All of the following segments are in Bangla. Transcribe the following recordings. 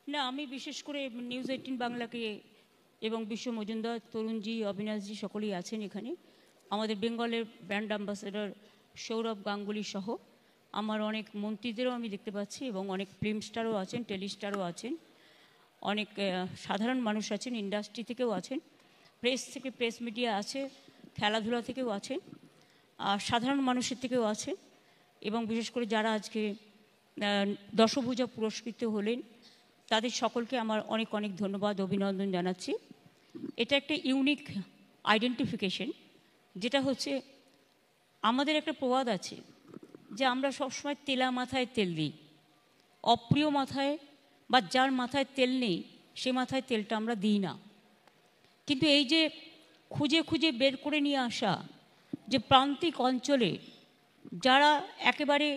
না, আমি বিশেষ করে নিউজ 18 বাংলাকে এবং বিশ্ব মজুমদার, তরুণজি, অবিনাশজি সকলেই আছেন এখানে। আমাদের বেঙ্গলের ব্র্যান্ড অ্যাম্বাসেডর সৌরভ গাঙ্গুলি সহ আমার অনেক মন্ত্রীদেরও আমি দেখতে পাচ্ছি এবং অনেক ফিল্ম স্টারও আছেন, টেলিস্টারও আছেন, অনেক সাধারণ মানুষ আছেন, ইন্ডাস্ট্রি থেকেও আছেন, প্রেস থেকে, প্রেস মিডিয়া আছে, খেলাধুলা থেকেও আছেন, আর সাধারণ মানুষের থেকেও আছেন। এবং বিশেষ করে যারা আজকে দশভূজা পুরস্কৃত হলেন তাদের সকলকে আমার অনেক অনেক ধন্যবাদ, অভিনন্দন জানাচ্ছি। এটা একটা ইউনিক আইডেন্টিফিকেশন, যেটা হচ্ছে আমাদের একটা প্রবাদ আছে যে আমরা সবসময় তেলা মাথায় তেল দিই, অপ্রিয় মাথায় বা যার মাথায় তেল নেই সে মাথায় তেলটা আমরা দিই না। কিন্তু এই যে খুঁজে খুঁজে বের করে নিয়ে আসা যে প্রান্তিক অঞ্চলে যারা একেবারে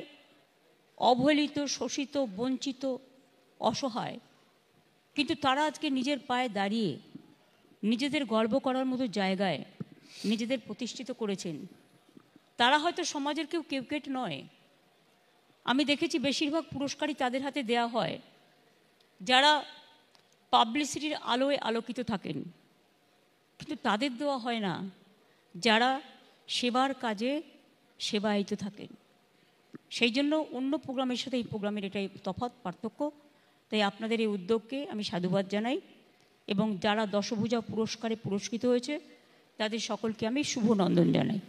অবহেলিত, শোষিত, বঞ্চিত, অসহায়, কিন্তু তারা আজকে নিজের পায়ে দাঁড়িয়ে নিজেদের গর্ব করার মতো জায়গায় নিজেদের প্রতিষ্ঠিত করেছেন, তারা হয়তো সমাজের কেউ কেউকেট নয়। আমি দেখেছি বেশিরভাগ পুরস্কারই তাদের হাতে দেয়া হয় যারা পাবলিসিটির আলোয় আলোকিত থাকেন, কিন্তু তাদের দেওয়া হয় না যারা সেবার কাজে সেবায়িত থাকেন। সেই জন্য অন্য প্রোগ্রামের সাথে এই প্রোগ্রামের এটাই তফাৎ, পার্থক্য। তাই আপনাদের এই উদ্যোগকে আমি সাধুবাদ জানাই এবং যারা দশভূজা পুরস্কারে পুরস্কৃত হয়েছে তাদের সকলকে আমি শুভনন্দন জানাই।